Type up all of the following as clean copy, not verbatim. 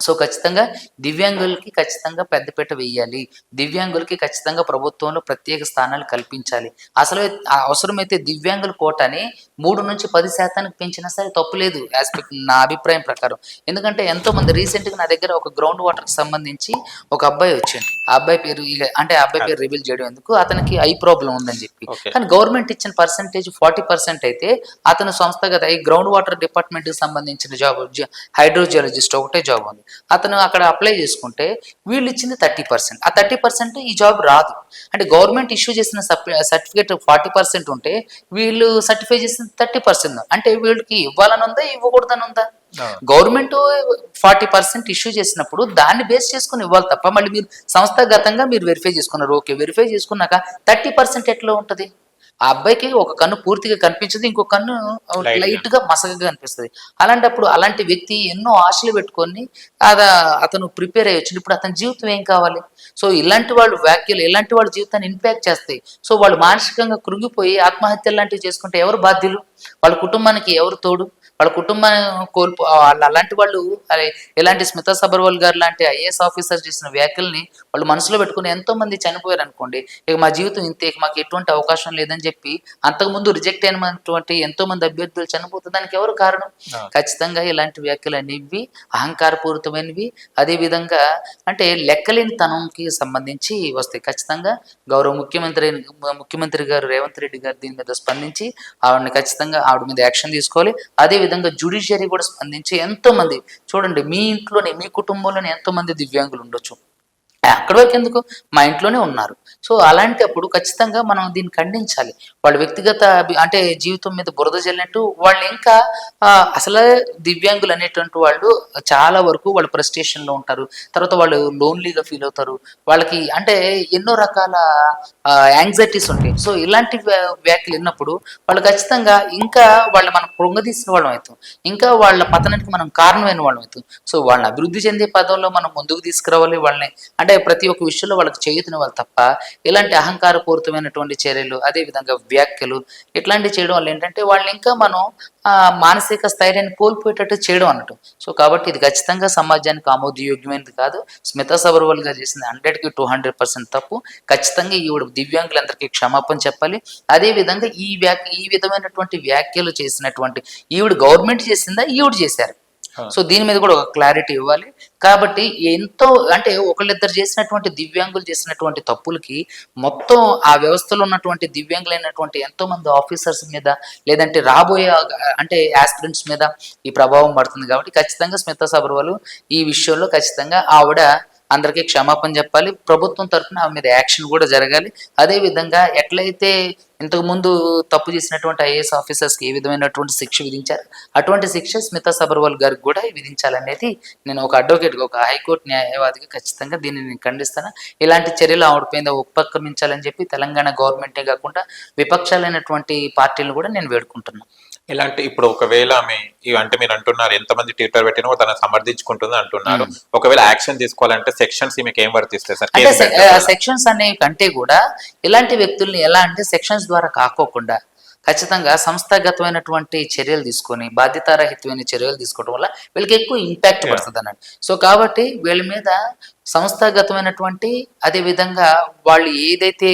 So ఖచ్చితంగా దివ్యాంగులకి ఖచ్చితంగా పెద్దపీట వేయాలి. దివ్యాంగులకి ఖచ్చితంగా ప్రభుత్వంలో ప్రత్యేక స్థానాలు కల్పించాలి. అసలు అవసరమైతే దివ్యాంగుల కోటాని 3-10% పెంచినా సరే తప్పులేదు నా అభిప్రాయం ప్రకారం. ఎందుకంటే ఎంతోమంది రీసెంట్‌గా నా దగ్గర ఒక గ్రౌండ్ వాటర్‌కి సంబంధించి ఒక అబ్బాయి వచ్చిండు. ఆ అబ్బాయి పేరు ఆ అబ్బాయి పేరు రివీల్ చేయడం ఎందుకు, అతనికి ఐ ప్రాబ్లమ్ ఉందని చెప్పి. కానీ గవర్నమెంట్ ఇచ్చిన పర్సెంటేజ్ 40% అయితే అతను సంస్థగత ఈ గ్రౌండ్ వాటర్ డిపార్ట్మెంట్‌కి సంబంధించిన జాబ్ హైడ్రోజియాలజిస్ట్ ఒకటే జాబ్ ఉంది. అతను అక్కడ అప్లై చేసుకుంటే వీళ్ళు ఇచ్చింది 30%. ఆ 30% ఈ జాబ్ రాదు. అంటే గవర్నమెంట్ ఇష్యూ చేసిన సర్టిఫికేట్ 40% ఉంటే వీళ్ళు సర్టిఫై చేసిన 30%. అంటే వీళ్ళకి ఇవ్వాలని ఉందా, ఇవ్వకూడదని ఉందా? గవర్నమెంట్ 40% ఇష్యూ చేసినప్పుడు దాన్ని బేస్ చేసుకుని ఇవ్వాలి తప్ప మళ్ళీ మీరు సంస్థాగతంగా మీరు వెరిఫై చేసుకున్నారు. ఓకే, వెరిఫై చేసుకున్నాక 30% ఎట్లా ఉంటుంది? ఆ అబ్బాయికి ఒక కన్ను పూర్తిగా కనిపించదు, ఇంకో కన్ను లైట్ గా మసకగా కనిపిస్తుంది. అలాంటప్పుడు అలాంటి వ్యక్తి ఎన్నో ఆశలు పెట్టుకొని అతను ప్రిపేర్ అయ్యొచ్చు. ఇప్పుడు అతని జీవితం ఏం కావాలి? సో ఇలాంటి వాళ్ళు వ్యాఖ్యలు ఇలాంటి వాళ్ళ జీవితాన్ని ఇంపాక్ట్ చేస్తాయి. సో వాళ్ళు మానసికంగా కృంగిపోయి ఆత్మహత్యలు లాంటివి చేసుకుంటే ఎవరు బాధ్యులు? వాళ్ళ కుటుంబానికి ఎవరు తోడు? వాళ్ళ కుటుంబాన్ని వాళ్ళు అలాంటి వాళ్ళు ఇలాంటి స్మితా సబర్వాల్ గారు లాంటి ఐఏఎస్ ఆఫీసర్ చేసిన వ్యాఖ్యల్ని వాళ్ళు మనసులో పెట్టుకుని ఎంతో మంది చనిపోయారు అనుకోండి. ఇక మా జీవితం ఇంతే, మాకు ఎటువంటి అవకాశం లేదని చెప్పి అంతకుముందు రిజెక్ట్ అయినటువంటి ఎంతో మంది అభ్యర్థులు చనిపోతే దానికి ఎవరు కారణం? ఖచ్చితంగా ఇలాంటి వ్యాఖ్యలు అనేవి అహంకారపూరితమైనవి, అదే విధంగా అంటే లెక్కలేని తనంకి సంబంధించి వస్తాయి. ఖచ్చితంగా గౌరవ ముఖ్యమంత్రి గారు రేవంత్ రెడ్డి గారు దీని మీద స్పందించి ఆవిడ మీద యాక్షన్ తీసుకోవాలి. అదే విధంగా జ్యుడిషియరీ కూడా స్పందించి ఎంతో మంది చూడండి, మీ ఇంట్లోనే మీ కుటుంబంలోనే ఎంతో మంది దివ్యాంగులు ఉండొచ్చు. అక్కడి వరకు ఎందుకు, మా ఇంట్లోనే ఉన్నారు. సో అలాంటప్పుడు ఖచ్చితంగా మనం దీన్ని ఖండించాలి. వాళ్ళ వ్యక్తిగత అంటే జీవితం మీద బురద జల్లినట్టు వాళ్ళు ఇంకా అసలు దివ్యాంగులు అనేటువంటి వాళ్ళు చాలా వరకు వాళ్ళు ఫ్రస్ట్రేషన్లో ఉంటారు. తర్వాత వాళ్ళు లోన్లీగా ఫీల్ అవుతారు. వాళ్ళకి అంటే ఎన్నో రకాల యాంగ్జైటీస్ ఉంటాయి. సో ఇలాంటి వ్యాఖ్యలు విన్నప్పుడు వాళ్ళు ఖచ్చితంగా ఇంకా మనం కృంగదీసిన వాళ్ళం అవుతాం, ఇంకా వాళ్ళ పతనానికి మనం కారణమైన వాళ్ళం అవుతాం. సో వాళ్ళని అభివృద్ధి చెందే పదంలో మనం ముందుకు తీసుకురావాలి. వాళ్ళని అంటే ప్రతి ఒక్క విషయంలో వాళ్ళకి చేయుతున్న తప్ప ఇలాంటి అహంకారపూరితమైనటువంటి చర్యలు, అదే విధంగా వ్యాఖ్యలు ఇట్లాంటివి చేయడం వల్ల ఏంటంటే వాళ్ళని ఇంకా మనం మానసిక స్థైర్యాన్ని కోల్పోయేటట్టు చేయడం అన్నట్టు. సో కాబట్టి ఇది ఖచ్చితంగా సమాజానికి ఆమోదయోగ్యమైనది కాదు. స్మితా సబర్వాల్ గారు చేసింది 100కి 200% తప్పు. ఖచ్చితంగా ఈవిడ దివ్యాంగులందరికీ క్షమాపణ చెప్పాలి. అదే విధంగా ఈ విధమైనటువంటి వ్యాఖ్యలు చేసినటువంటి ఈవిడ గవర్నమెంట్ చేసిందా, ఈవిడ చేశారు? సో దీని మీద కూడా ఒక క్లారిటీ ఇవ్వాలి. కాబట్టి ఎంతో అంటే ఒకళ్ళిద్దరు చేసినటువంటి దివ్యాంగులు చేసినటువంటి తప్పులకి మొత్తం ఆ వ్యవస్థలో ఉన్నటువంటి దివ్యాంగులైనటువంటి ఎంతో మంది ఆఫీసర్స్ మీద, లేదంటే రాబోయే అంటే ఆస్పిరెంట్స్ మీద ఈ ప్రభావం పడుతుంది. కాబట్టి ఖచ్చితంగా స్మితా సబర్వాల్ ఈ విషయంలో ఖచ్చితంగా ఆవిడ అందరికీ క్షమాపణ చెప్పాలి. ప్రభుత్వం తరఫున ఆమె మీద యాక్షన్ కూడా జరగాలి. అదే విధంగా ఎట్లయితే ఇంతకుముందు తప్పు చేసినటువంటి ఐఏఎస్ ఆఫీసర్స్కి ఏ విధమైనటువంటి శిక్ష విధించారు, అటువంటి శిక్ష స్మితా సబర్వాల్ గారికి కూడా విధించాలనేది నేను ఒక అడ్వకేట్గా, ఒక హైకోర్టు న్యాయవాదిగా ఖచ్చితంగా దీన్ని నేను ఖండిస్తాను. ఇలాంటి చర్యలు ఆవిడపైన ఉపక్రమించాలని చెప్పి తెలంగాణ గవర్నమెంటే కాకుండా విపక్షాలైనటువంటి పార్టీలు కూడా నేను వేడుకుంటున్నాను. ఇలాంటి ఇప్పుడు ఒకవేళ ఆమె అంటే మీరు అంటున్నారు ఎంతమంది ట్విట్టర్ పెట్టినా తన సమర్థించుకుంటుంది అంటున్నారు. ఒకవేళ యాక్షన్ తీసుకోవాలంటే సెక్షన్స్ మీకు ఏం వర్తిస్తాయి సార్? అంటే సెక్షన్స్ అనే కంటే కూడా ఇలాంటి వ్యక్తుల్ని ఎలా అంటే సెక్షన్స్ ద్వారా కాకోకుండా ఖచ్చితంగా సంస్థాగతమైనటువంటి చర్యలు తీసుకొని బాధ్యతారహితమైన చర్యలు తీసుకోవడం వల్ల వీళ్ళకి ఎక్కువ ఇంపాక్ట్ పడుతుంది అన్నట్టు. సో కాబట్టి వీళ్ళ మీద సంస్థాగతమైనటువంటి, అదే విధంగా వాళ్ళు ఏదైతే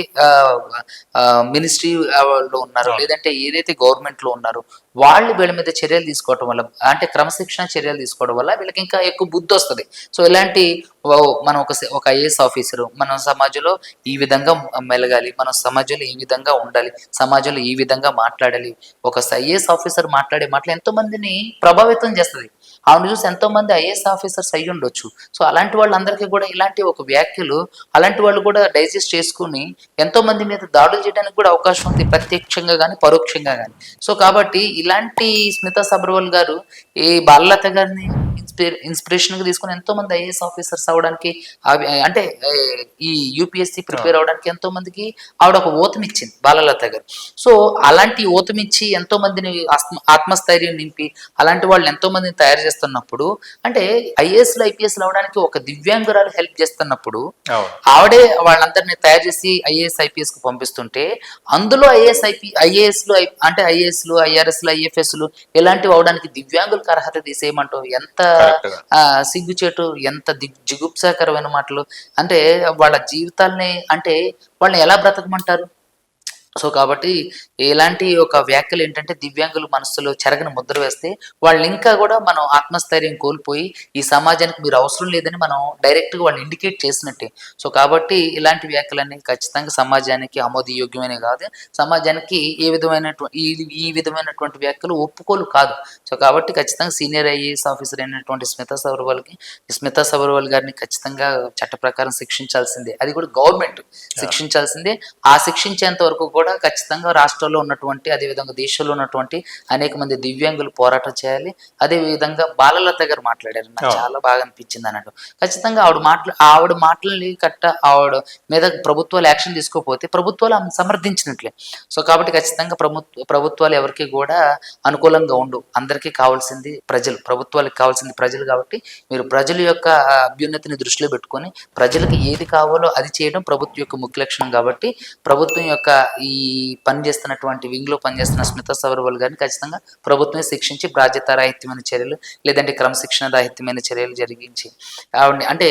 మినిస్ట్రీలో ఉన్నారో లేదంటే ఏదైతే గవర్నమెంట్లో ఉన్నారో వాళ్ళు వీళ్ళ మీద చర్యలు తీసుకోవడం వల్ల, అంటే క్రమశిక్షణ చర్యలు తీసుకోవడం వల్ల వీళ్ళకి ఇంకా ఎక్కువ బుద్ధి వస్తుంది. సో ఇలాంటి మనం ఒక ఐఏఎస్ ఆఫీసరు మనం సమాజంలో ఈ విధంగా మెలగాలి, మనం సమాజంలో ఈ విధంగా ఉండాలి, సమాజంలో ఈ విధంగా మాట్లాడాలి. ఒక ఐఏఎస్ ఆఫీసర్ మాట్లాడే మాటలు ఎంతో మందిని ప్రభావితం చేస్తుంది. ఆవిడ చూసి ఎంతో మంది ఐఏఎస్ ఆఫీసర్స్ అయ్యి ఉండొచ్చు. సో అలాంటి వాళ్ళందరికీ కూడా ఇలాంటి ఒక వ్యాఖ్యలు అలాంటి వాళ్ళు కూడా డైజెస్ట్ చేసుకుని ఎంతో మంది మీద దాడులు చేయడానికి కూడా అవకాశం ఉంది, ప్రత్యక్షంగా కానీ పరోక్షంగా కానీ. సో కాబట్టి ఇలాంటి స్మితా సబర్వాల్ గారు ఈ బాలలత గారిని ఇన్స్పిరేషన్గా తీసుకుని ఎంతో మంది ఐఏఎస్ ఆఫీసర్స్ అవడానికి, అంటే ఈ యూపీఎస్సీ ప్రిపేర్ అవడానికి ఎంతో మందికి ఆవిడ ఒక ఓతమిచ్చింది బాలలత గారు. సో అలాంటి ఓతమిచ్చి ఎంతో మందిని ఆత్మస్థైర్యం నింపి అలాంటి వాళ్ళు ఎంతో మందిని తయారు చేస్తున్నప్పుడు, అంటే ఐఏఎస్లు ఐపీఎస్లు అవడానికి ఒక దివ్యాంగురాలు హెల్ప్ చేస్తున్నప్పుడు ఆవిడే వాళ్ళందరినీ తయారు చేసి ఐఏఎస్ ఐపీఎస్ కు పంపిస్తుంటే అందులో ఐఏఎస్లు అంటే ఐఏఎస్లు ఐఆర్ఎస్లు ఐఎఫ్ఎస్లు ఇలాంటివి అవడానికి దివ్యాంగులకు అర్హత తీసేయమంటావు ఎంత Correct గా. సిగ్గుచేటు, ఎంత జిగుప్సాకరమైన మాటలు. అంటే వాళ్ళ జీవితాల్ని, అంటే వాళ్ళని ఎలా బ్రతకమంటారు? సో కాబట్టి ఇలాంటి ఒక వ్యాఖ్యలు ఏంటంటే దివ్యాంగుల మనస్సులో చెరగని ముద్ర వేస్తే వాళ్ళు ఇంకా కూడా మనం ఆత్మస్థైర్యం కోల్పోయి ఈ సమాజానికి మీరు అవసరం లేదని మనం డైరెక్ట్గా వాళ్ళు ఇండికేట్ చేసినట్టే. సో కాబట్టి ఇలాంటి వ్యాఖ్యలన్నీ ఖచ్చితంగా సమాజానికి ఆమోదయోగ్యమైన కాదు, సమాజానికి ఈ విధమైనటువంటి వ్యాఖ్యలు ఒప్పుకోలు కాదు. సో కాబట్టి ఖచ్చితంగా సీనియర్ ఐఏఎస్ ఆఫీసర్ అయినటువంటి స్మితా సబర్వాల్ గారిని ఖచ్చితంగా చట్ట ప్రకారం శిక్షించాల్సిందే, అది కూడా గవర్నమెంట్ శిక్షించాల్సిందే. ఆ శిక్షించేంత వరకు కూడా ఖచ్చితంగా రాష్ట్రంలో ఉన్నటువంటి, అదేవిధంగా దేశంలో ఉన్నటువంటి అనేక మంది దివ్యాంగులు పోరాటం చేయాలి. అదే విధంగా బాలలత గారు మాట్లాడారు, నాకు చాలా బాగా అనిపించింది అన్నట్టు. ఖచ్చితంగా ఆవిడ మాటల్ని ఆవిడ మీద ప్రభుత్వాలు యాక్షన్ తీసుకోకపోతే ప్రభుత్వాలు ఆమెను సమర్థించినట్లే. సో కాబట్టి ఖచ్చితంగా ప్రభుత్వాలు ఎవరికి కూడా అనుకూలంగా ఉండవు. అందరికీ కావాల్సింది ప్రజలు, ప్రభుత్వాలకు కావాల్సింది ప్రజలు. కాబట్టి మీరు ప్రజల యొక్క అభ్యున్నతిని దృష్టిలో పెట్టుకొని ప్రజలకు ఏది కావాలో అది చేయడం ప్రభుత్వం యొక్క ముఖ్య లక్షణం. కాబట్టి ప్రభుత్వం యొక్క ఈ పనిచేస్తున్నటువంటి వింగ్లో పనిచేస్తున్న స్మితా సబర్వాల్ గారిని ఖచ్చితంగా ప్రభుత్వమే శిక్షించి బాధ్యతారాహిత్యమైన చర్యలు, లేదంటే క్రమశిక్షణ రాహిత్యమైన చర్యలు జరిగించి ఆవిడని, అంటే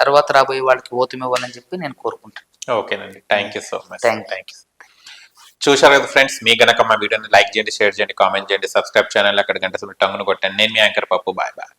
తర్వాత రాబోయే వాళ్ళకి ఓతం ఇవ్వాలని చెప్పి నేను కోరుకుంటాను. ఓకేనండి, thank you so much. Thank you. చూశారు కదా ఫ్రెండ్స్, మీ గనక మా వీడియోని లైక్ చేయండి, షేర్ చేయండి, కామెంట్ చేయండి, సబ్స్క్రైబ్ ఛానల్ అక్కడ గంట టంగును కొట్టండి. నేను మీ యాంకర్ పప్పు. Bye bye.